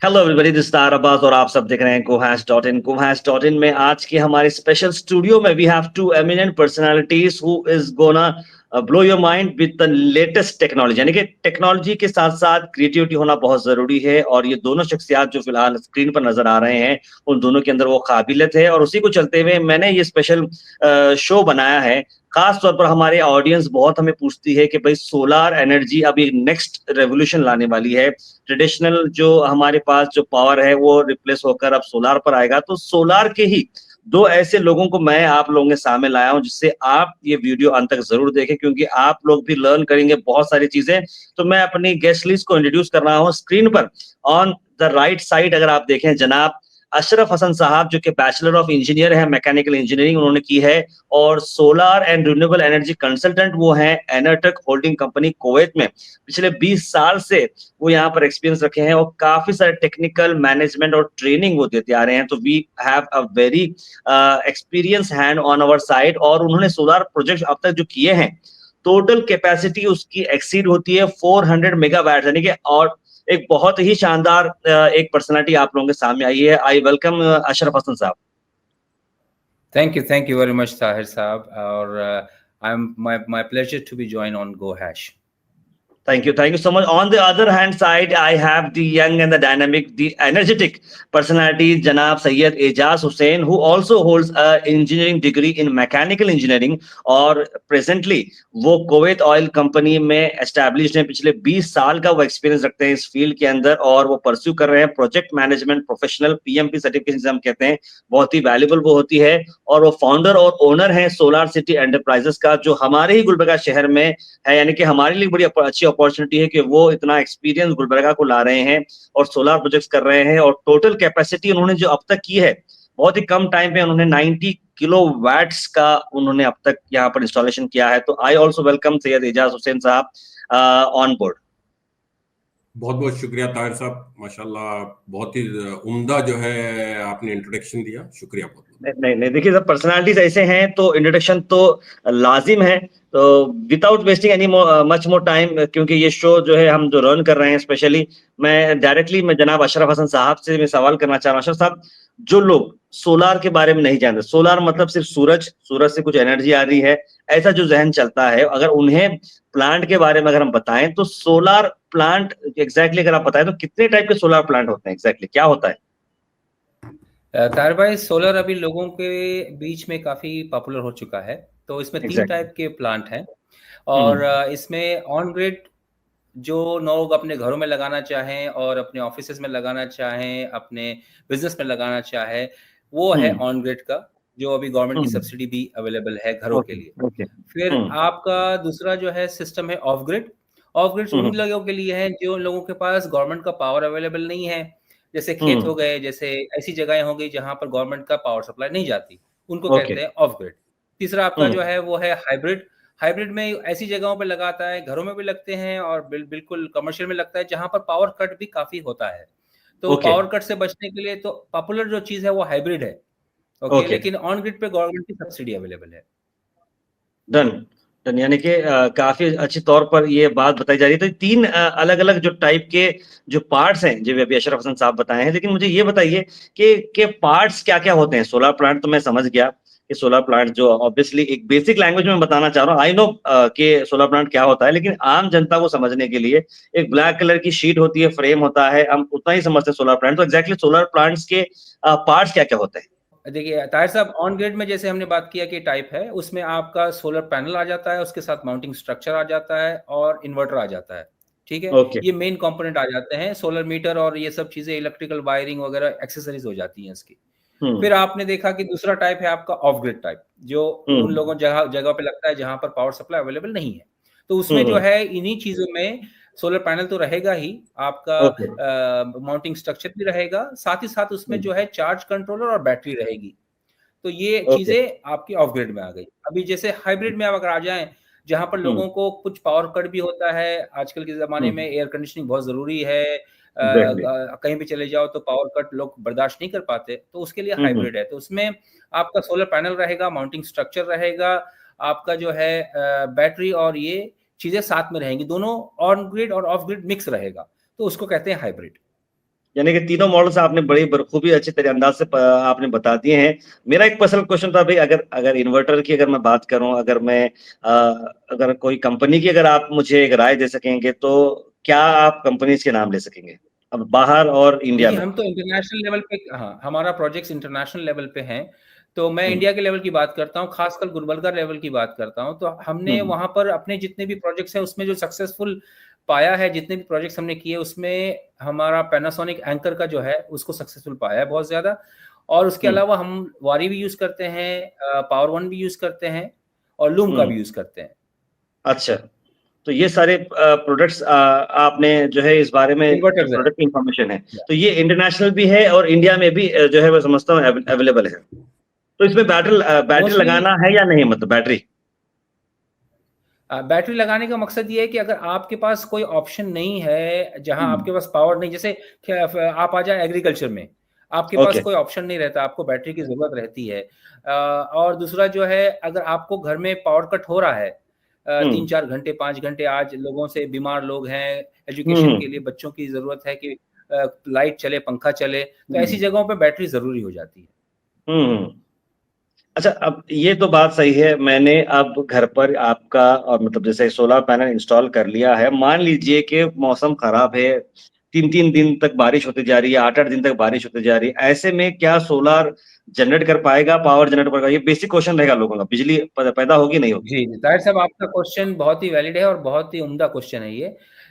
Hello everybody, this is Abbas और आप सब देख रहे हैं cohas.in। cohas.in में आज के हमारे स्पेशल स्टूडियो में we have two eminent personalities who is gonna blow your mind with the latest technology. यानी कि टेक्नोलॉजी के साथ साथ क्रिएटिविटी होना बहुत जरूरी है, और ये दोनों शख्सियात जो फिलहाल स्क्रीन पर नजर आ रहे हैं उन दोनों के अंदर वो काबिलियत है, और उसी को चलते हुए मैंने ये स्पेशल शो बनाया है। खास तौर पर हमारे ऑडियंस बहुत हमें पूछती है कि भाई सोलार एनर्जी अब एक नेक्स्ट रेवोल्यूशन लाने वाली है। ट्रेडिशनल जो हमारे पास जो पावर है वो रिप्लेस होकर अब सोलार पर आएगा। तो सोलार के ही दो ऐसे लोगों को मैं आप लोगों के सामने लाया हूं, जिससे आप ये वीडियो अंत तक जरूर देखें, क्योंकि आप लोग भी लर्न करेंगे बहुत सारी चीजें। तो मैं अपनी गेस्ट लिस्ट को इंट्रोड्यूस कर रहा हूं स्क्रीन पर। ऑन द राइट साइड अगर आप देखें, जनाब अशरफ हसन साहब, जो कि बैचलर ऑफ इंजीनियर है, मैकेनिकल इंजीनियरिंग उन्होंने की है, और solar and renewable energy consultant वो हैं एनर्टेक होल्डिंग कंपनी कुवैत में। पिछले 20 साल से वो यहाँ पर एक्सपीरियंस रखे हैं, और काफी सारे टेक्निकल मैनेजमेंट और ट्रेनिंग वो देते आ रहे हैं। तो we have a very experience hand on our side, और उन्होंने सोलार प्रोजेक्ट अब तक जो किए हैं, टोटल कैपेसिटी उसकी एक्सीड होती है 400 मेगावाट, यानी कि और एक बहुत ही शानदार एक पर्सनालिटी आप लोगों के सामने आई है। आई वेलकम अशरफ हसन साहब। Thank you very much, Tahir Saab. Or I'm my pleasure to be joined on GoHash. Thank you so much. On the other hand side, I have the young and the dynamic, the energetic personality, Janab Sayyid Ejaz Hussain, who also holds a engineering degree in mechanical engineering, और presently वो Kuwait oil company में established हैं। पिछले 20 साल का वो experience रखते हैं इस फील्ड के अंदर, और वो परस्यू कर रहे हैं project management professional PMP certification हम कहते हैं, बहुत ही वैल्यूबल वो होती है। और वो फाउंडर और ओनर है सोलार सिटी एंटरप्राइजेस का, जो हमारे ही गुलबर्गा शहर में है। यानी कि हमारे लिए बड़ी अच्छी अपॉर्चुनिटी है कि वो इतना एक्सपीरियंस गुलबर्गा को ला रहे हैं और सोलार प्रोजेक्ट्स कर रहे हैं। और टोटल कैपेसिटी उन्होंने जो अब तक की है, बहुत ही कम टाइम पे उन्होंने 90 किलो वैट्स का उन्होंने अब तक यहाँ पर इंस्टॉलेशन किया है। तो I also welcome Syed Ejaz Hussain साहब ऑन बोर्ड। बहुत बहुत शुक्रिया ताहिर साहब, माशाल्लाह बहुत ही उम्दा जो है आपने इंट्रोडक्शन दिया, शुक्रिया बहुत। नहीं, देखिए सब पर्सनालिटीज ऐसे हैं तो इंट्रोडक्शन तो लाजिम है। तो without wasting any much more time, क्योंकि ये शो जो है हम जो रन कर रहे हैं स्पेशली, मैं डायरेक्टली जनाब अशरफ हसन साहब से मैं सवाल करना चाह रहा हूँ। अशरफ साहब, जो लोग सोलार के बारे में नहीं जानते, सोलार मतलब सिर्फ सूरज से कुछ एनर्जी आ रही है, ऐसा जो जहन चलता है, अगर उन्हें प्लांट के बारे में अगर हम बताएं तो सोलार प्लांट एग्जैक्टली अगर आप बताएं तो कितने टाइप के सोलार प्लांट होते हैं, एग्जैक्टली क्या होता है? ताहिर भाई, सोलर अभी लोगों के बीच में काफ़ी पॉपुलर हो चुका है। तो इसमें तीन टाइप के प्लांट हैं, और इसमें ऑन ग्रिड जो लोग अपने घरों में लगाना चाहें और अपने ऑफिसेज में लगाना चाहें, अपने बिजनेस में लगाना चाहें, वो है ऑन ग्रिड का, जो अभी गवर्नमेंट की सब्सिडी भी अवेलेबल है घरों के लिए। फिर आपका दूसरा जो है सिस्टम है ऑफ ग्रिड। ऑफ ग्रिड उन लोगों के लिए है जो लोगों के पास गवर्नमेंट का पावर अवेलेबल नहीं है, जैसे खेत हो गए, जैसे ऐसी जगहें हो गई जहां पर गवर्नमेंट का पावर सप्लाई नहीं जाती, उनको कहते हैं ऑफ ग्रिड। तीसरा आपका जो है वो है हाइब्रिड। हाइब्रिड में ऐसी जगहों पे लगाता है, घरों में भी लगते हैं और बिल्कुल कमर्शियल में लगता है, जहां पर पावर कट भी काफी होता है। तो पावर कट से बचने के लिए तो पॉपुलर जो चीज है वो हाइब्रिड है। ओके, लेकिन ऑन ग्रिड पे गवर्नमेंट की सब्सिडी अवेलेबल है। डन। यानी कि काफी अच्छी तौर पर ये बात बताई जा रही है। तो तीन अलग अलग जो टाइप के जो पार्ट्स हैं, जो अभी अशरफ हसन साहब बताए हैं, लेकिन मुझे ये बताइए कि पार्ट्स क्या क्या होते हैं। सोलर प्लांट तो मैं समझ गया कि सोलर प्लांट जो ऑब्वियसली एक बेसिक लैंग्वेज में बताना चाह रहा हूँ, आई नो कि सोलर प्लांट क्या होता है, लेकिन आम जनता को समझने के लिए एक ब्लैक कलर की शीट होती है, फ्रेम होता है, हम उतना ही समझते हैं सोलर प्लांट। तो एग्जैक्टली सोलर प्लांट्स के पार्ट्स क्या क्या होते हैं? देखिए ताहिर साहब, ऑन ग्रिड में जैसे हमने बात किया कि टाइप है, उसमें आपका सोलर पैनल आ जाता है, उसके साथ माउंटिंग स्ट्रक्चर आ जाता है और इन्वर्टर आ जाता है। ठीक है, ये मेन कंपोनेंट आ जाते हैं। सोलर मीटर और ये सब चीजें, इलेक्ट्रिकल वायरिंग वगैरह एक्सेसरीज हो जाती हैं इसकी। फिर आपने देखा कि दूसरा टाइप है आपका ऑफ ग्रिड टाइप, जो उन लोगों जगह पे लगता है जहां पर पावर सप्लाई अवेलेबल नहीं है। तो उसमें जो है इन्हीं चीजों में सोलर पैनल तो रहेगा ही, आपका माउंटिंग स्ट्रक्चर भी रहेगा, साथ ही साथ उसमें जो है चार्ज कंट्रोलर और बैटरी रहेगी। तो ये चीजें आपकी ऑफ ग्रिड में आ गई। अभी जैसे हाइब्रिड में आप अगर आ जाएं, जहां पर लोगों को कुछ पावर कट भी होता है, आजकल के जमाने में एयर कंडीशनिंग बहुत जरूरी है, कहीं भी चले जाओ तो पावर कट लोग बर्दाश्त नहीं कर पाते, तो उसके लिए हाइब्रिड है। तो उसमें आपका सोलर पैनल रहेगा, माउंटिंग स्ट्रक्चर रहेगा, आपका जो है बैटरी और ये चीजें साथ में रहेंगी, दोनों ऑन ग्रिड और ऑफ ग्रिड मिक्स रहेगा, तो उसको कहते हैं हाइब्रिड। यानी कि तीनों मॉडल्स आपने बड़ी बखूबी अच्छे तरह अंदाज से आपने बता दिए हैं। मेरा एक पर्सनल क्वेश्चन था भाई, अगर अगर इन्वर्टर की अगर मैं बात करूं, अगर मैं अगर कोई कंपनी की अगर आप मुझे एक राय दे सकेंगे तो क्या आप कंपनीज के नाम ले सकेंगे अब बाहर और इंडिया देखिए, में? हम तो इंटरनेशनल लेवल पे, हाँ, हमारा प्रोजेक्ट्स इंटरनेशनल लेवल पे हैं, तो मैं इंडिया के लेवल की बात करता हूँ, खासकर गुलबर्गा लेवल की बात करता हूँ। तो हमने हम्म, वहाँ पर अपने जितने भी प्रोजेक्ट्स हैं, उसमें जो सक्सेसफुल पाया है, जितने भी प्रोजेक्ट्स हमने किए, उसमें हमारा पैनासोनिक एंकर का जो है, उसको सक्सेसफुल पाया है बहुत ज़्यादा। और उसके हम्म, अलावा हम वारी भी यूज़ करते हैं, पावर वन भी यूज़ करते हैं और लूम का हम्म। भी यूज़ करते हैं। अच्छा, तो ये सारे प्रोडक्ट्स आपने जो है इस बारे में जो इन्वर्टर्स हैं। प्रोडक्ट इंफॉर्मेशन है, तो ये इंटरनेशनल भी है और इंडिया में भी जो है मैं समझता हूँ अवेलेबल है। तो इसमें बैटरी मोस्टली लगाना है या नहीं, मतलब बैटरी? बैटरी लगाने का मकसद ये है कि अगर आपके पास कोई ऑप्शन नहीं है, जहाँ हम्म, आपके पास पावर नहीं, जैसे आप आ जाए एग्रीकल्चर में, आपके पास ओके। कोई ऑप्शन नहीं रहता, आपको बैटरी की ज़रूरत रहती है। और दूसरा जो है, अगर आपको घर में पावर कट हो रहा है, हम्म, 3-4 घंटे, 5 घंटे, आज लोगों से बीमार लोग हैं, एजुकेशन हम्म, के लिए बच्चों की ज़रूरत है कि लाइट चले, पंखा चले, तो ऐसी हम्म, जगहों पे बैटरी ज़रूरी हो जाती है। हम्म। अच्छा, अब ये तो बात सही है। मैंने अब घर पर आपका और मतलब जैसे सोलर पैनल इंस्टॉल कर लिया है। मान लीजिए कि मौसम खराब है, 3-3 दिन तक बारिश होती जा रही है, 8-8 दिन तक बारिश होती जा रही है। ऐसे में क्या सोलर जनरेट कर पाएगा, पावर जनरेट कर पाएगा? ये बेसिक क्वेश्चन रहेगा लोगों का, बिजली पैदा होगी नहीं होगी? जी, जी। ताहिर साहब, आपका क्वेश्चन बहुत ही वैलिड है और बहुत ही उम्दा क्वेश्चन है ये।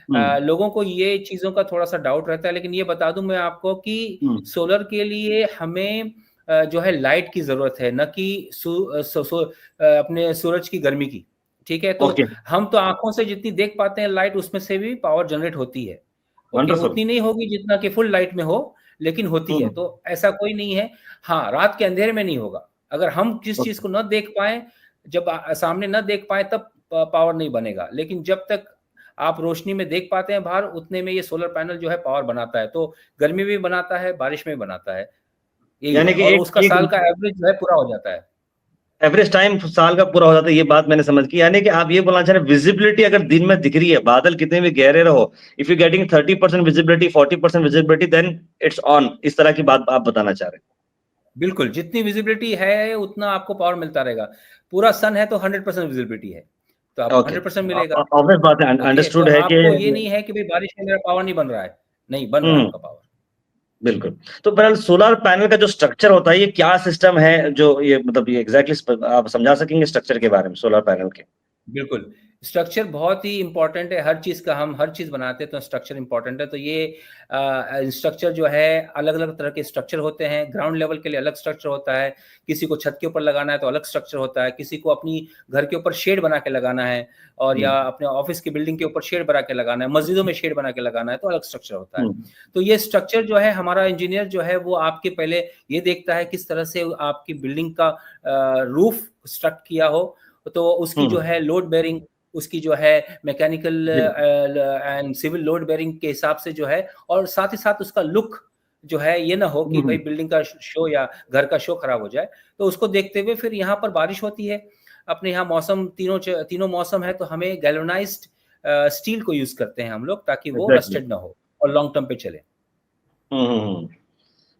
हुँ, लोगों को ये चीज़ों का थोड़ा-सा डाउट रहता है, लेकिन ये बता दूँ मैं आपको कि हुँ, सोलर के लिए हमें जो है लाइट की ज़रूरत है, ना कि अपने सूरज की गर्मी की, ठीक है? तो ओके, हम तो आँखों से जितनी देख पाते हैं लाइट, उसमें से भी पावर जनरेट होती है, ओके? वंडरफुल। उतनी नहीं होगी जितना कि फुल लाइट में हो, लेकिन होती है। हुँ, तो ऐसा कोई नहीं है। हाँ, रात के अंधेरे में नहीं होगा। अगर हम जिस चीज़ ओके, को ना देख पाएँ, जब सामने ना देख पाएँ, तब पावर नहीं बनेगा। लेकिन जब तक आप रोशनी में देख पाते हैं बाहर, उतने में ये सोलर पैनल जो है पावर बनाता है। तो गर्मी में भी बनाता है, बारिश में भी बनाता है, यही यानी है। कि और एक उसका एक साल का एवरेज जो है पूरा हो जाता है। एवरेज टाइम साल का पूरा हो जाता है, ये बात मैंने समझ की। यानी कि आप ये बोलना चाह रहे हैं विजिबिलिटी अगर दिन में दिख रही है, बादल कितने भी गहरे रहो, if you getting 30% visibility, 40% visibility, then it's on, इस तरह की बात आप बताना चाह रहे बिल्कुल, जितनी विज़िबिलिटी है, उतना आपको पावर मिलता रहेगा। पूरा सन है तो 100% विज़िबिलिटी है, तो हैं? आपको ओके, 100% मिलेगा। ऑब्वियस बात है, ओके, तो अंडरस्टूड है कि आपको ये नहीं है कि भई बारिश में मेरा पावर नहीं बन रहा है। नहीं, बन रहा है हुँ, आपका पावर। बिल्कुल। तो बहरहाल सोलर पैनल का जो स्ट्रक्चर होता है, ये क्या सिस्टम है जो ये मतलब ये एग्ज़ैक्टली आप समझा सकेंगे स्ट्रक्चर के बारे में सोलर पैनल के? बिल्कुल, स्ट्रक्चर बहुत ही इम्पोर्टेंट है, हर चीज़ का, हम हर चीज़ बनाते हैं तो स्ट्रक्चर इम्पोर्टेंट है। तो ये स्ट्रक्चर जो है, अलग-अलग तरह के स्ट्रक्चर होते हैं, ग्राउंड लेवल के लिए अलग स्ट्रक्चर होता है, किसी को छत के ऊपर लगाना है तो अलग स्ट्रक्चर होता है, किसी को अपनी घर के ऊपर शेड बना के लगाना है, और हुँ, या अपने ऑफ़िस की बिल्डिंग के ऊपर शेड बना के लगाना है, मस्जिदों में शेड बना के लगाना है, तो अलग स्ट्रक्चर होता है। हुँ, तो ये स्ट्रक्चर जो है, हमारा इंजीनियर जो है वो आपके पहले ये देखता है किस तरह से आपकी बिल्डिंग का रूफ स्ट्रक्ट किया हो, तो उसकी जो हुँ, है लोड बेयरिंग, उसकी जो है मैकेनिकल जी, एंड सिविल लोड बेयरिंग के हिसाब से जो है, और साथ ही साथ उसका लुक जो है, ये ना हो कि हुँ, भाई हुँ, बिल्डिंग का शो या घर का शो खराब हो जाए। तो उसको देखते हुए फिर यहाँ पर बारिश होती है। अपने यहाँ मौसम तीनों मौसम है, तो हमें गैल्वेनाइज्ड स्टील को यूज़ करते हैं हम लोग, ताकि वो एग्ज़ैक्टली। रस्टेड ना हो और लॉन्ग टर्म पे चले। हुँ, हुँ, हुँ।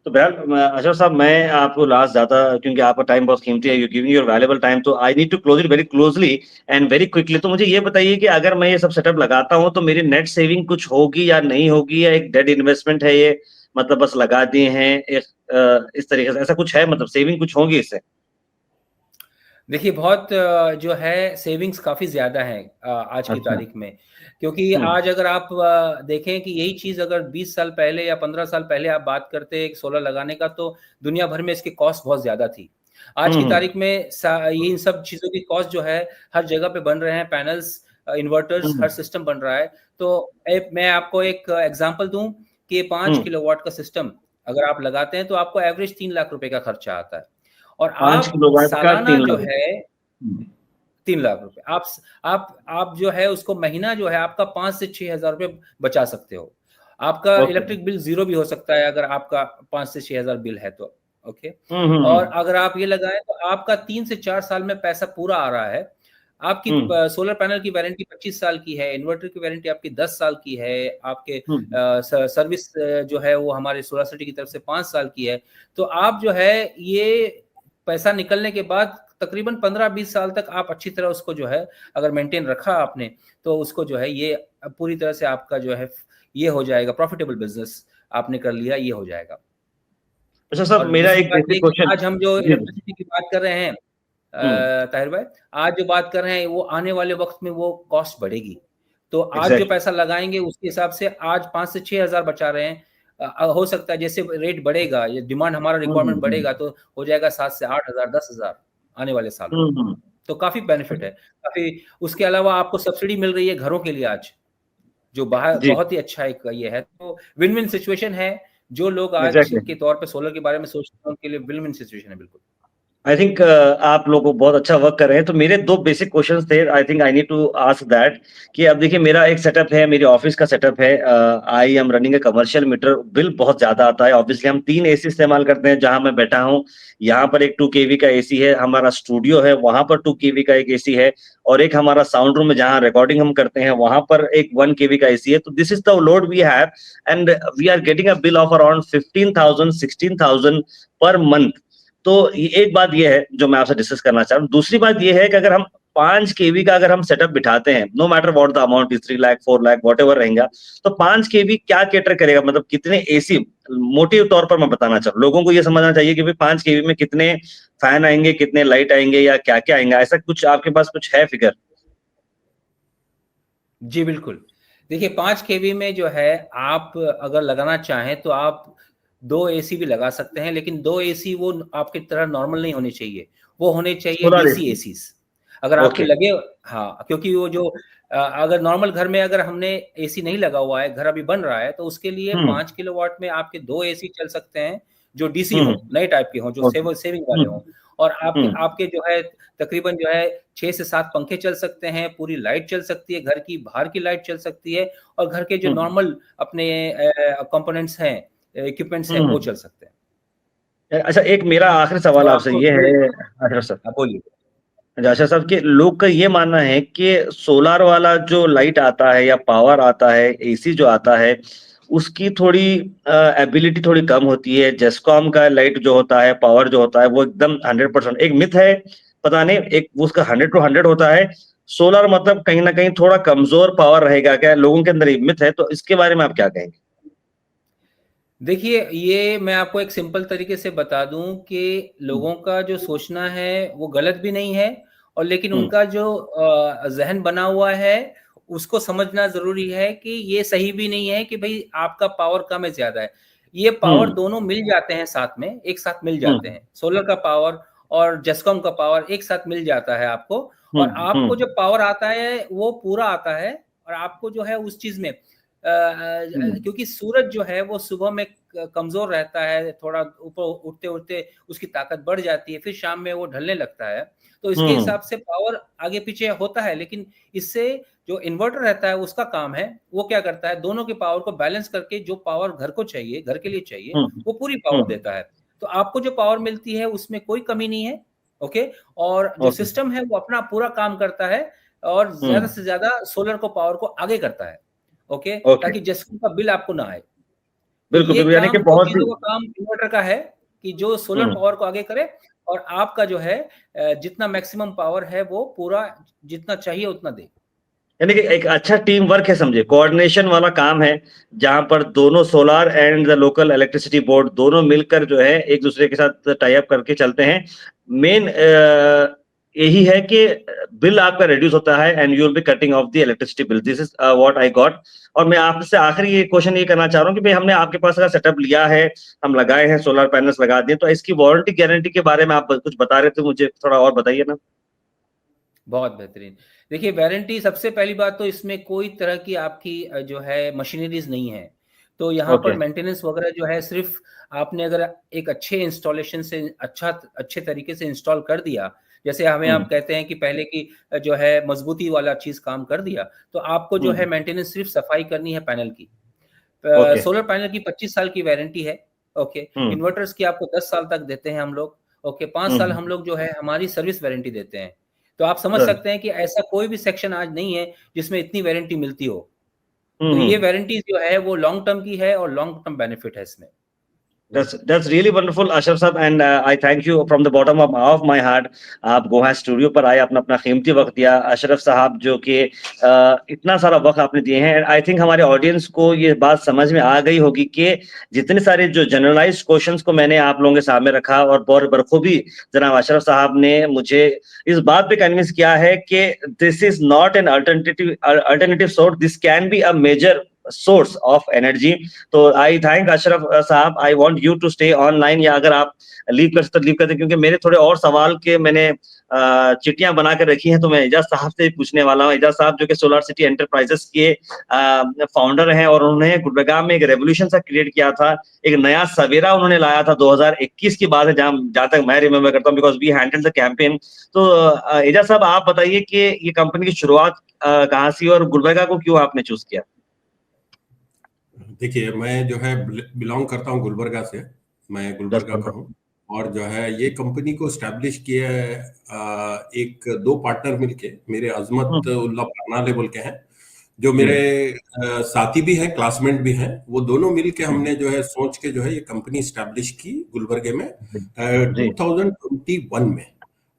तो बहरहाल अशरफ साहब, मैं आपको लास्ट ज़्यादा, क्योंकि आपका टाइम बहुत कीमती है, you giving your valuable time, तो I need to close it very closely and very quickly. तो मुझे ये बताइए कि अगर मैं ये सब सेटअप लगाता हूँ तो मेरी नेट सेविंग कुछ होगी या नहीं होगी, या एक डेड इन्वेस्टमेंट है ये, मतलब बस लगा दिए हैं एक इस तरीके से, ऐसा कुछ है, मतलब सेविंग कुछ होगी इससे? देखिए, बहुत जो है सेविंग्स काफ़ी ज़्यादा हैं आज की अच्छा। तारीख में। क्योंकि हुँ, आज अगर आप देखें कि यही चीज़ अगर 20 साल पहले या 15 साल पहले आप बात करते एक सोलर लगाने का, तो दुनिया भर में इसकी कॉस्ट बहुत ज़्यादा थी। आज हुँ, की हुँ, तारीख में ये इन सब चीज़ों की कॉस्ट जो है, हर जगह पे बन रहे हैं पैनल्स, इन्वर्टर्स, हुँ, हर सिस्टम बन रहा है। तो मैं आपको एक एग्ज़ाम्पल दूँ कि 5 हुँ, किलोवाट का सिस्टम अगर आप लगाते हैं, तो आपको एवरेज 3 लाख रुपए का खर्चा आता है। और 5 आप किलोवाट का सालाना 3 जो लाख रुपए। है हुँ, 3 लाख रुपए, आप जो है उसको महीना जो है आपका 5 से 6,000 रुपए बचा सकते हो। आपका ओके। इलेक्ट्रिक बिल ज़ीरो भी हो सकता है अगर आपका 5 से 6,000 बिल है तो, ओके। हुँ, हुँ, और हुँ, अगर आप ये लगाएँ तो आपका 3 से 4 साल में पैसा पूरा आ रहा है। आपकी सोलर पैनल की वारंटी 25 साल की है, इन्वर्टर की वारंटी आपकी 10 साल की है, आपके सर्विस जो है वो हमारे सोलर सिटी की तरफ से 5 साल की है। तो आप जो है ये पैसा निकलने के बाद तकरीबन 15-20 साल तक आप अच्छी तरह उसको जो है अगर मेंटेन रखा आपने, तो उसको जो है ये पूरी तरह से आपका जो है ये हो जाएगा, प्रॉफिटेबल बिजनेस आपने कर लिया, ये हो जाएगा। अच्छा सर, मेरा एक बेसिक क्वेश्चन, आज हम जो इलेक्ट्रिसिटी की बात कर रहे हैं ताहिर भाई, आज जो बात कर रहे हैं वो आने वाले वक्त में वो कॉस्ट बढ़ेगी। तो आज जो पैसा लगाएंगे उसके हिसाब से आज 5 से 6 हजार बचा रहे हैं, हो सकता है जैसे रेट बढ़ेगा, ये डिमांड हमारा रिक्वायरमेंट बढ़ेगा तो हो जाएगा 7 से 8 हजार, 10 हजार आने वाले सालों में। तो काफी बेनिफिट है, काफी। उसके अलावा आपको सब्सिडी मिल रही है घरों के लिए आज, जो बाहर बहुत ही अच्छा एक ये है। तो विन विन सिचुएशन है। जो लोग आज के तौर पे सोलर के बारे में सोचते हैं उनके लिए विन विन सिचुएशन है बिल्कुल। आई थिंक आप लोग बहुत अच्छा वर्क कर रहे हैं। तो मेरे 2 बेसिक क्वेश्चंस थे, I think I need to ask that, कि अब देखिए मेरा एक सेटअप है, मेरी ऑफिस का सेटअप है, I am running a commercial meter, bill बहुत ज्यादा आता है। ऑब्वियसली हम 3 एसी इस्तेमाल करते हैं, जहां मैं बैठा हूं यहाँ पर एक 2 kV का एसी है, हमारा स्टूडियो है वहां पर 2 kV का एक एसी है, और एक हमारा साउंड रूम है जहां रिकॉर्डिंग हम करते हैं वहां पर एक 1 kV का एसी है। तो this is the load we have, and we are getting a bill of around 15,000 16,000 per month. तो एक बात ये है जो मैं आपसे डिस्कस करना चाह रहा हूँ। दूसरी बात ये है कि अगर हम 5 kV का अगर हम सेटअप बिठाते हैं, no matter what the amount is, 3 lakh 4 lakh whatever रहेगा, तो 5 kV क्या कैटर करेगा, मतलब कितने एसी, मोटे तौर पर मैं बताना चाहूँ, लोगों को ये समझना चाहिए कि भाई 5 kV में कितने फैन आएंगे, कितने लाइट आएंगे, या क्या क्या आएंगे, ऐसा कुछ आपके पास कुछ है फिगर? जी बिल्कुल। देखिए 5 kV में जो है आप अगर लगाना चाहें तो आप 2 एसी भी लगा सकते हैं, लेकिन 2 एसी वो आपकी तरह नॉर्मल नहीं होने चाहिए, वो होने चाहिए डीसी एसीज। अगर आपके लगे, हाँ, क्योंकि वो जो अगर नॉर्मल घर में अगर हमने एसी नहीं लगा हुआ है, घर अभी बन रहा है, तो उसके लिए 5 किलोवाट में आपके 2 एसी चल सकते हैं जो डीसी हो, नए टाइप के हों, जो सेविंग वाले हों, और आपके जो है तकरीबन जो है 6 से 7 पंखे चल सकते हैं, पूरी लाइट चल सकती है, घर की बाहर की लाइट चल सकती है, और घर के जो नॉर्मल अपने कंपोनेंट्स हैं, इक्विपमेंट्स हैं, वो चल सकते हैं। अच्छा, एक मेरा आखिरी सवाल आपसे ये है अच्छा सर, बोलिए। अच्छा साहब, कि लोग का ये मानना है कि सोलार वाला जो लाइट आता है या पावर आता है, एसी जो आता है, उसकी थोड़ी एबिलिटी थोड़ी कम होती है। जेस्कॉम का लाइट जो होता है, पावर जो होता है, वो एकदम 100%, एक मिथ है, पता नहीं, एक उसका 100 to 100 होता है। सोलर मतलब कहीं ना कहीं थोड़ा कमजोर पावर रहेगा, क्या लोगों के अंदर ये मिथ है? तो इसके बारे में आप क्या कहेंगे? देखिए, ये मैं आपको एक सिंपल तरीके से बता दूं कि लोगों का जो सोचना है वो गलत भी नहीं है, और लेकिन उनका जो जहन बना हुआ है उसको समझना जरूरी है कि ये सही भी नहीं है कि भाई आपका पावर कम है ज्यादा है। ये पावर दोनों मिल जाते हैं साथ में, एक साथ मिल जाते हैं। सोलर का पावर और जेस्कॉम का पावर एक साथ मिल जाता है आपको, और आपको जो पावर आता है वो पूरा आता है, और आपको जो है उस चीज में क्योंकि सूरज जो है वो सुबह में कमजोर रहता है, थोड़ा ऊपर उठते उठते उसकी ताकत बढ़ जाती है, फिर शाम में वो ढलने लगता है। तो इसके हिसाब से पावर आगे पीछे होता है, लेकिन इससे जो इन्वर्टर रहता है उसका काम है, वो क्या करता है, दोनों के पावर को बैलेंस करके जो पावर घर को चाहिए, घर के लिए चाहिए, वो पूरी पावर देता है। तो आपको जो पावर मिलती है उसमें कोई कमी नहीं है। ओके, और जो सिस्टम है वो अपना पूरा काम करता है, और ज्यादा से ज्यादा सोलर को पावर को आगे करता है। ओके, ताकि जेस्कॉम का बिल आपको ना आए। बिल्कुल, ये यानी कि काम, दो बहुत चीजों का काम इन्वर्टर का है कि जो सोलर पावर को आगे करे, और आपका जो है जितना मैक्सिमम पावर है वो पूरा जितना चाहिए उतना दे। यानी कि एक अच्छा टीम वर्क है, समझे, कोऑर्डिनेशन वाला काम है, जहां पर दोनों solar and the local electricity board दोनों मिलकर जो है एक दूसरे के साथ टाई अप करके चलते हैं। मेन यही है कि बिल आपका रिड्यूस होता है and you will be cutting of the electricity bill. This is what I got. और मैं आपसे आखिरी ये क्वेश्चन ये करना चाह रहा हूँ कि भाई हमने आपके पास अगर सेटअप लिया है, हम लगाए हैं, सोलर पैनल्स लगा दिए, तो इसकी वारंटी गारंटी के बारे में आप कुछ बता रहे थे, मुझे थोड़ा और बताइए ना। बहुत बेहतरीन। देखिए, वारंटी, सबसे पहली बात तो इसमें कोई तरह की आपकी जो है मशीनरीज नहीं है, तो यहाँ पर मेंटेनेंस वगैरह जो है सिर्फ आपने अगर एक अच्छे इंस्टॉलेशन से अच्छे तरीके से इंस्टॉल कर दिया, जैसे हमें आप कहते हैं कि पहले की जो है मजबूती वाला चीज काम कर दिया, तो आपको जो है मेंटेनेंस सिर्फ सफाई करनी है पैनल की। सोलर पैनल की 25 साल की वारंटी है। ओके, इन्वर्टर्स की आपको 10 साल तक देते हैं हम लोग। ओके, 5 साल हम लोग जो है हमारी सर्विस वारंटी देते हैं। तो आप समझ सकते हैं कि ऐसा कोई भी सेक्शन आज नहीं है जिसमें इतनी वारंटी मिलती हो। तो ये वारंटी जो है वो लॉन्ग टर्म की है और लॉन्ग टर्म बेनिफिट है इसमें। That's really wonderful, Ashraf साहब, and I thank you from the bottom of my heart. आप गोहा स्टूडियो पर आए, अपना अपना कीमती वक्त दिया, अशरफ साहब, जो कि इतना सारा वक्त आपने दिए हैं। आई थिंक हमारे ऑडियंस को ये बात समझ में आ गई होगी कि जितने सारे जो जनरलाइज्ड क्वेश्चंस को मैंने आप लोगों के सामने रखा, और बहुत बखूबी जनाब अशरफ साहब ने मुझे इस बात पे कन्विंस किया है कि this is not an alternative source, this can be a major source of energy. तो आई थैंक अशरफ साहब, I want you to stay online, या अगर आप लीव कर सकते लीव करते, क्योंकि मेरे थोड़े और सवाल के मैंने चिट्ठियां बना कर रखी हैं, तो मैं एजाज साहब से पूछने वाला हूं। एजाज साहब जो कि सोलर सिटी एंटरप्राइजेस के फाउंडर हैं, और उन्होंने गुड़गांव में एक रेवोल्यूशन सा क्रिएट किया था, एक नया सवेरा उन्होंने लाया था। 2021 की बात है जहां तक मैं रिमेम्बर करता हूं, because we handle the campaign. तो एजाज साहब, आप बताइए कि ये कंपनी की शुरुआत कहाँ से और गुलबर्गा को क्यों आपने चूज किया? देखिए, मैं जो है बिलोंग करता हूँ गुलबर्गा से, मैं गुलबर्गा का हूँ, और जो है ये कंपनी को स्टैब्लिश किया है एक दो पार्टनर मिलके, मेरे अजमत उल्ला पानाले बोल के हैं, जो मेरे साथी भी हैं, क्लासमेट भी हैं। वो दोनों मिलके हमने जो है सोच के जो है ये कंपनी स्टैब्लिश की गुलबर्गे में 2021 में,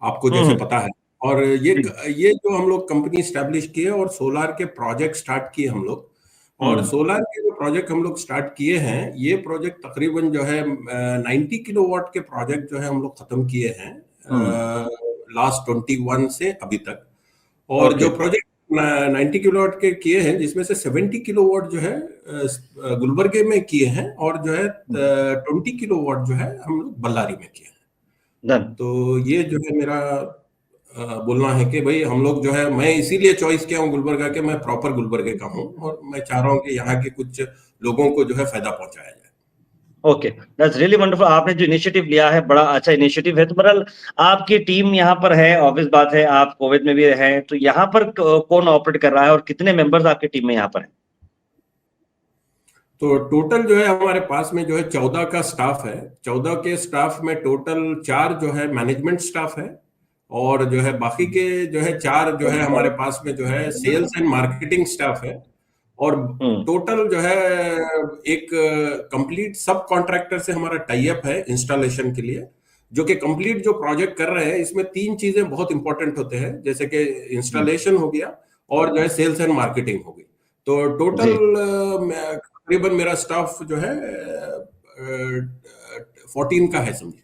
आपको जैसे पता है। और ये जो हम लोग कंपनी स्टैब्लिश किए और सोलार के प्रोजेक्ट स्टार्ट किए हम लोग, और सोलार के जो प्रोजेक्ट हम लोग स्टार्ट किए हैं, ये प्रोजेक्ट तकरीबन जो है 90 किलोवाट के प्रोजेक्ट जो है हम लोग खत्म किए हैं लास्ट 21 से अभी तक। और जो प्रोजेक्ट 90 किलोवाट के किए हैं, जिसमें से 70 किलोवाट जो है गुलबर्गे में किए हैं, और जो है 20 किलोवाट जो है हम लोग बल्लारी में किए हैं। तो ये जो है मेरा बोलना है कि भाई हम लोग जो है, मैं इसीलिए चॉइस किया हूँ गुलबर्गा के, मैं प्रॉपर गुलबर्गे का हूँ, और मैं चाह रहा हूँ कि यहाँ के कुछ लोगों को जो है फायदा पहुंचाया जाए। Okay, that's really wonderful. आपने जो इनिशिएटिव लिया है, बड़ा अच्छा इनिशिएटिव है। तो बहरहाल आपकी टीम यहाँ पर है, ऑब्वियस बात है, आप कोविड में भी हैं, तो यहाँ पर कौन ऑपरेट कर रहा है और कितने मेंबर्स आपकी टीम में यहाँ पर हैं? तो टोटल जो है हमारे पास में जो है 14 का स्टाफ है। 14 के स्टाफ में टोटल 4 जो है मैनेजमेंट स्टाफ है, और जो है बाकी के जो है 4 जो है हमारे पास में जो है सेल्स एंड मार्केटिंग स्टाफ है। और टोटल जो है एक कंप्लीट सब कॉन्ट्रैक्टर से हमारा टाई अप है इंस्टॉलेशन के लिए, जो कि कंप्लीट जो प्रोजेक्ट कर रहे हैं, इसमें 3 चीजें बहुत इंपॉर्टेंट होते हैं, जैसे कि इंस्टॉलेशन हो गया और जो है सेल्स एंड मार्केटिंग हो गई। तो टोटल तकरीबन मेरा स्टाफ जो है 14 का है, समझिए।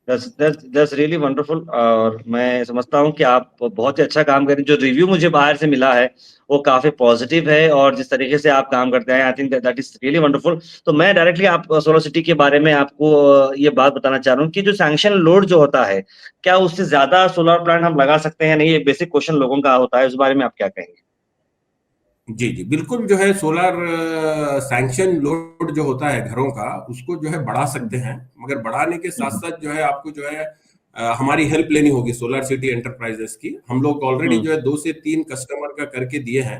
That's really wonderful। और मैं समझता हूँ कि आप बहुत ही अच्छा काम कर रहे हैं। जो रिव्यू मुझे बाहर से मिला है वो काफी पॉजिटिव है, और जिस तरीके से आप काम करते हैं, I think that is really wonderful. तो मैं डायरेक्टली आप सोलर सिटी के बारे में आपको ये बात बताना चाह रहा हूँ कि जो सैंक्शन लोड जो होता है, क्या उससे ज्यादा सोलर प्लांट हम लगा सकते हैं? नहीं, ये बेसिक क्वेश्चन लोगों का होता है, उस बारे में आप क्या कहेंगे? जी जी, बिल्कुल। जो है सोलर सैंक्शन लोड जो होता है घरों का, उसको जो है बढ़ा सकते हैं, मगर बढ़ाने के साथ साथ जो है आपको जो है हमारी हेल्प लेनी होगी सोलर सिटी एंटरप्राइजेस की। हम लोग ऑलरेडी जो है 2 से 3 कस्टमर का करके दिए हैं।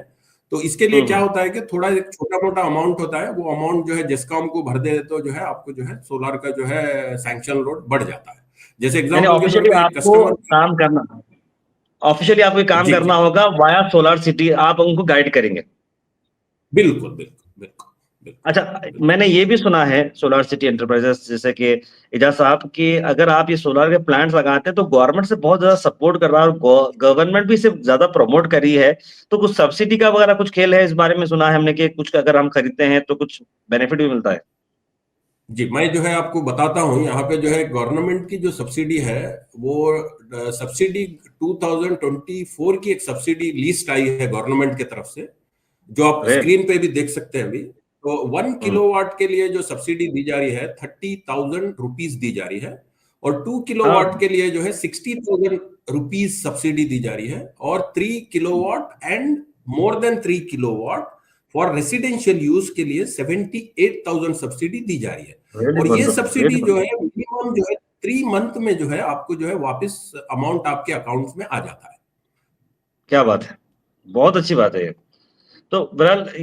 तो इसके लिए क्या होता है कि थोड़ा एक छोटा मोटा अमाउंट होता है, वो अमाउंट जो है जिसका को भर दे तो जो है आपको जो है सोलर का जो है सैंक्शन लोड बढ़ जाता है। जैसे एग्जाम्पल के तौर पे कस्टमर काम करना, ऑफिशियली आपको काम करना होगा वाया सोलर सिटी, आप उनको गाइड करेंगे? बिल्कुल बिल्कुल बिल्कुल। अच्छा, मैंने ये भी सुना है सोलर सिटी एंटरप्राइजेस जैसे कि एजाज साहब, कि अगर आप ये सोलर के प्लांट्स लगाते हैं तो गवर्नमेंट से बहुत ज्यादा सपोर्ट कर रहा है, और गवर्नमेंट भी इसे ज्यादा प्रमोट कर रही है। तो कुछ सब्सिडी का वगैरह कुछ खेल है? इस बारे में सुना है हमने कि कुछ अगर हम खरीदते हैं तो कुछ बेनिफिट भी मिलता है। जी, मैं जो है आपको बताता हूँ। यहाँ पे जो है गवर्नमेंट की जो सब्सिडी है, वो सब्सिडी 2024 की एक सब्सिडी लिस्ट आई है गवर्नमेंट की तरफ से, जो आप स्क्रीन पे भी देख सकते हैं अभी। तो 1 किलोवाट के लिए जो सब्सिडी दी जा रही है 30,000 रुपीज दी जा रही है, और 2 किलोवाट के लिए जो है 60,000 रुपीज सब्सिडी दी जा रही है, और 3 kilowatt and more than 3 kilowatt for residential use के लिए 78,000 सब्सिडी दी जा रही है। और ये सब्सिडी जो है मिनिमम जो है 3 मंथ में जो है आपको जो है वापस अमाउंट आपके अकाउंट में आ जाता है। क्या बात है, बहुत अच्छी बात है। तो बहरहाल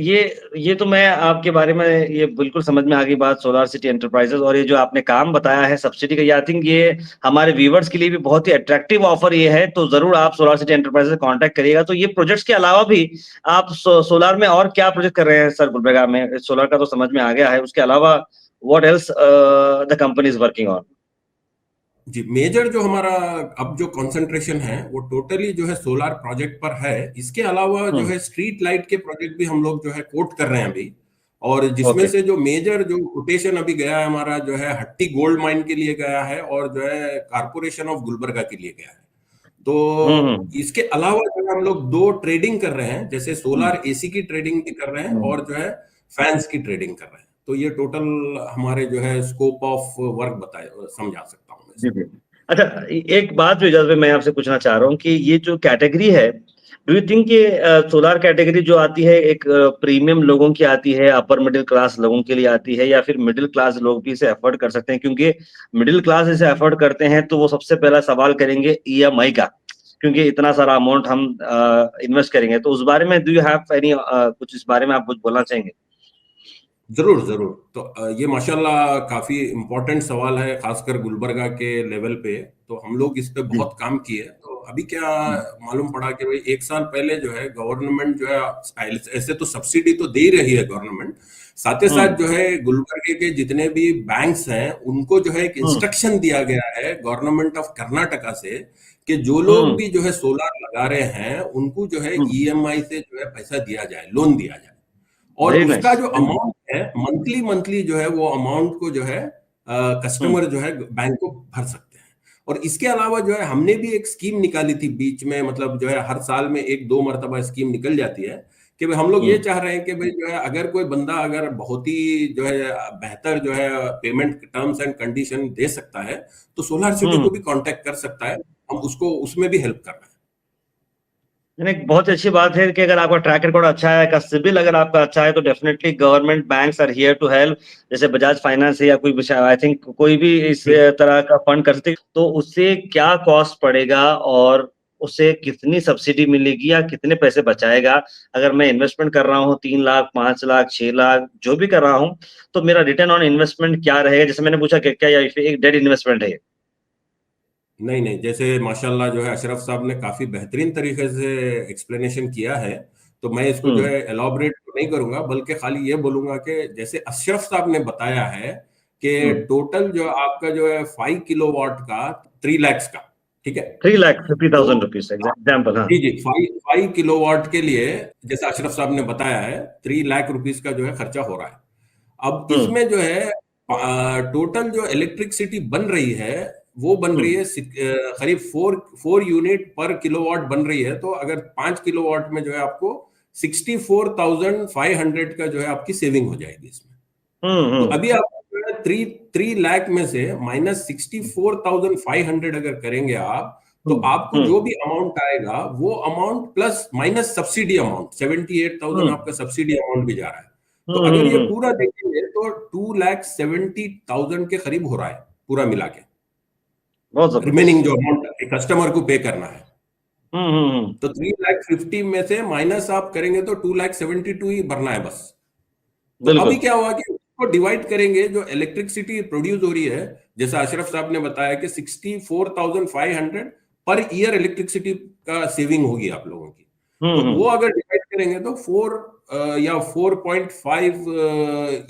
ये तो मैं आपके बारे में ये बिल्कुल समझ में आ गई बात सोलार सिटी एंटरप्राइजेस, और ये जो आपने काम बताया है सब्सिडी का, आई थिंक ये हमारे व्यूवर्स के लिए भी बहुत ही अट्रैक्टिव ऑफर ये है। तो जरूर आप सोलार सिटी एंटरप्राइजेस से कांटेक्ट करिएगा। तो ये प्रोजेक्ट्स के अलावा भी आप सोलार में और क्या प्रोजेक्ट कर रहे हैं सर गुलबर्गा में? सोलर का तो समझ में आ गया है, उसके अलावा what else the company is working on? जी, मेजर जो हमारा अब जो कंसंट्रेशन है वो टोटली जो है सोलार प्रोजेक्ट पर है। इसके अलावा जो है स्ट्रीट लाइट के प्रोजेक्ट भी हम लोग जो है कोट कर रहे हैं अभी, और जिसमें से जो मेजर जो कोटेशन अभी गया है हमारा जो है हट्टी गोल्ड माइन के लिए गया है, और जो है कारपोरेशन ऑफ गुलबर्गा के लिए गया है। तो इसके अलावा जो है हम लोग 2 ट्रेडिंग कर रहे हैं, जैसे सोलार एसी की ट्रेडिंग भी कर रहे हैं और जो है फैंस की ट्रेडिंग कर रहे हैं। तो ये टोटल हमारे जो है स्कोप ऑफ वर्क समझा सकता हूँ मैं। जी। अच्छा, एक बात जो इजाजत मैं आपसे पूछना चाह रहा हूँ कि ये जो कैटेगरी है, डू यू थिंक ये सोलार कैटेगरी जो आती है एक प्रीमियम लोगों की आती है, अपर मिडिल क्लास लोगों के लिए आती है, या फिर मिडिल क्लास लोग भी इसे अफोर्ड कर सकते हैं? क्योंकि मिडिल क्लास इसे अफोर्ड करते हैं तो वो सबसे पहला सवाल करेंगे ईएमआई का, क्योंकि इतना सारा अमाउंट हम इन्वेस्ट करेंगे। तो उस बारे में डू यू हैव एनी कुछ इस बारे में आप कुछ बोलना चाहेंगे? जरूर जरूर। तो ये माशाल्लाह काफी इम्पोर्टेंट सवाल है, खासकर गुलबर्गा के लेवल पे। तो हम लोग इस पे बहुत काम किए। तो अभी क्या मालूम पड़ा कि भाई 1 साल पहले जो है गवर्नमेंट जो है ऐसे तो सब्सिडी तो दे ही रही है गवर्नमेंट, साथ ही साथ जो है गुलबर्गे के जितने भी बैंक्स हैं उनको जो है एक इंस्ट्रक्शन दिया गया है गवर्नमेंट ऑफ कर्नाटका से कि जो लोग भी जो है सोलार लगा रहे हैं उनको जो है ईएमआई से जो है पैसा दिया जाए, लोन दिया जाए, और उसका जो अमाउंट है मंथली जो है वो अमाउंट को जो है कस्टमर जो है बैंक को भर सकते हैं। और इसके अलावा जो है हमने भी एक स्कीम निकाली थी बीच में, मतलब जो है हर साल में 1-2 मरतबा स्कीम निकल जाती है कि भाई हम लोग ये चाह रहे हैं कि भाई जो है अगर कोई बंदा अगर बहुत ही जो है बेहतर जो है पेमेंट टर्म्स एंड कंडीशन दे सकता है तो सोलार सिटी को भी कांटेक्ट कर सकता है, हम उसको उसमें भी हेल्प कर रहे हैं। एक बहुत अच्छी बात है कि अगर आपका ट्रैक रिकॉर्ड अच्छा है, का सिबिल अगर आपका अच्छा है, तो definitely government banks are here to help. जैसे बजाज फाइनेंस है या कोई आई थिंक कोई भी इस तरह का फंड कर सकते, तो उससे क्या कॉस्ट पड़ेगा और उसे कितनी सब्सिडी मिलेगी या कितने पैसे बचाएगा? अगर मैं इन्वेस्टमेंट कर रहा हूँ 3 लाख, 5 लाख, 6 लाख जो भी कर रहा हूँ, तो मेरा रिटर्न ऑन इन्वेस्टमेंट क्या रहेगा? जैसे मैंने पूछा क्या एक डेड इन्वेस्टमेंट है? नहीं नहीं, जैसे माशाल्लाह जो है अशरफ साहब ने काफी बेहतरीन तरीके से एक्सप्लेनेशन किया है, तो मैं इसको जो है एलॉबरेट तो नहीं करूंगा, बल्कि खाली ये बोलूंगा कि जैसे अशरफ साहब ने बताया है कि टोटल जो आपका जो है 5 किलोवाट का 3 लाख का, ठीक है, 3,50,000 रुपीज एग्जाम्पल। हाँ जी जी, 5 किलोवाट के लिए जैसे अशरफ साहब ने बताया है 3 लाख रुपीस का जो है खर्चा हो रहा है। अब इसमें जो है टोटल जो इलेक्ट्रिसिटी बन रही है वो बन रही है करीब 4 यूनिट पर किलोवाट बन रही है। तो अगर 5 किलोवाट में जो है आपको 64,500 का जो है आपकी सेविंग हो जाएगी इसमें। तो अभी आप 3 लाख में से माइनस 64,500 अगर करेंगे आप, तो आपको जो भी अमाउंट आएगा वो amount plus minus subsidy amount 78,000 आपका सब्सिडी अमाउंट भी जा रहा है। तो अगर ये पूरा देखेंगे तो 2,70,000 के करीब हो रहा है पूरा मिला के, रिमेनिंग जो अमाउंट कस्टमर को पे करना है। तो 3,50,000 में से माइनस आप करेंगे तो 2,72,000 ही भरना है बस। तो अभी क्या हुआ कि उसको डिवाइड करेंगे, जो इलेक्ट्रिसिटी प्रोड्यूस हो रही है, जैसा अशरफ साहब ने बताया कि 64,500 पर ईयर इलेक्ट्रिसिटी का सेविंग होगी आप लोगों की। तो वो अगर डिवाइड करेंगे तो 4 या 4.5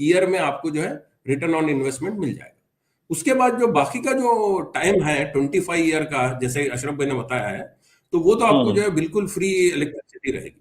ईयर में आपको जो है रिटर्न ऑन इन्वेस्टमेंट मिल जाएगा। उसके बाद जो बाकी का जो टाइम है 25 ईयर का, जैसे अशरफ भाई ने बताया है, तो वो तो आपको जो है बिल्कुल फ्री इलेक्ट्रिसिटी रहेगी।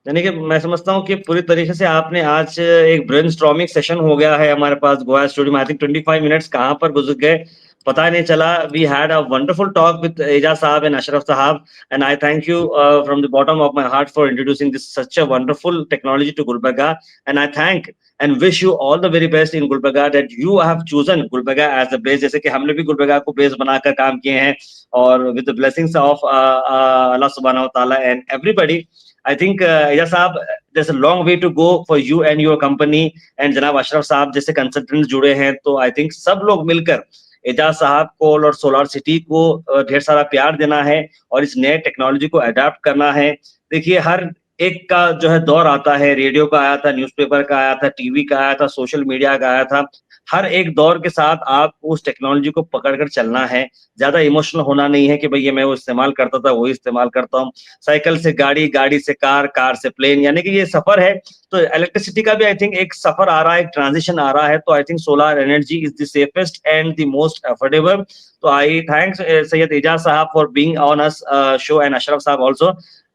यानी कि मैं समझता हूँ कि पूरी तरीके से आपने आज एक ब्रेनस्टॉर्मिंग सेशन हो गया है हमारे पास गोवा स्टूडियो में। आई थिंक 25 मिनट्स कहाँ पर गुजर गए पता नहीं चला। We had a wonderful talk with Ejaz साहब एंड अशरफ साहब, and I thank you from the bottom of my heart for introducing this such a wonderful technology to Gulbarga, and I thank and wish you all the very best in Gulbarga, that you have chosen Gulbarga as the base। जैसे कि हमने भी गुलबर्गा को base बनाकर काम किए हैं, और with the blessings of Allah subhanahu wa ta'ala and everybody, I think Ejaz साहब, there's a long way to go for you and your company, and जनाब अशरफ साहब जैसे कंसल्टेंट जुड़े हैं, तो I think सब लोग मिलकर एजाज साहब को और सोलार सिटी को ढेर सारा प्यार देना है और इस नए टेक्नोलॉजी को अडॉप्ट करना है। देखिए हर एक का जो है दौर आता है, रेडियो का आया था, न्यूज़पेपर का आया था, टीवी का आया था, सोशल मीडिया का आया था। हर एक दौर के साथ आप उस टेक्नोलॉजी को पकड़ कर चलना है। ज़्यादा इमोशनल होना नहीं है कि भई ये मैं वो इस्तेमाल करता था, वही इस्तेमाल करता हूँ। साइकिल से गाड़ी, गाड़ी से कार, कार से प्लेन, यानी कि ये सफ़र है। तो इलेक्ट्रिसिटी का भी आई थिंक एक सफ़र आ रहा है, एक ट्रांज़िशन आ रहा है। तो I think solar energy is the safest and the most affordable. तो आई थैंक्स सैयद एजाज साहब for being on us show and Ashraf साहब आल्सो।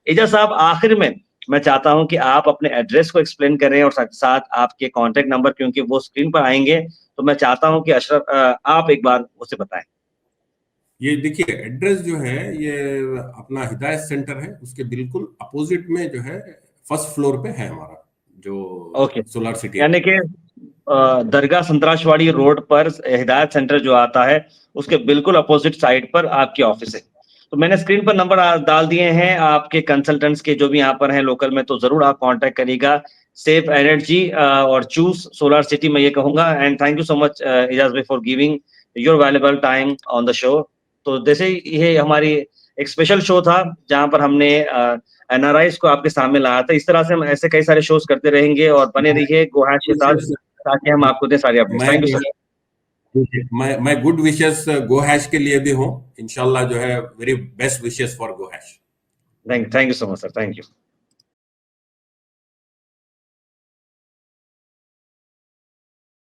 एजाज साहब, आखिर में मैं चाहता हूं कि आप अपने एड्रेस को एक्सप्लेन करें और साथ साथ आपके कॉन्टेक्ट नंबर, क्योंकि वो स्क्रीन पर आएंगे। तो मैं चाहता हूं कि अशरफ आप एक बार उसे बताएं। ये देखिए एड्रेस जो है ये अपना हिदायत सेंटर है, उसके बिल्कुल अपोजिट में जो है फर्स्ट फ्लोर पे है हमारा जो ओके, सोलर सिटी। यानी कि दरगाह संतराशवाड़ी रोड पर हिदायत सेंटर जो आता है उसके बिल्कुल अपोजिट साइड पर आपकी ऑफिस है। तो मैंने स्क्रीन पर नंबर डाल दिए हैं आपके कंसल्टेंट्स के जो भी यहाँ पर हैं लोकल में, तो जरूर आप कांटेक्ट करिएगा। सेफ एनर्जी और चूज सोलर सिटी, मैं ये कहूंगा। And thank you so much Ijaz भाई for giving your valuable time on the show. तो जैसे ये हमारी एक स्पेशल शो था जहाँ पर हमने एनआरआईज को आपके सामने लाया था। इस तरह से हम ऐसे कई सारे शोज करते रहेंगे और बने रहिए गो हैश के साथ, ताकि हम आपको दें सारी updates. Thank you so much. मैं गुड विशेस गो हैश के लिए भी हूँ, इंशाल्लाह जो है very best wishes for go hash. Thank you so much sir, thank you.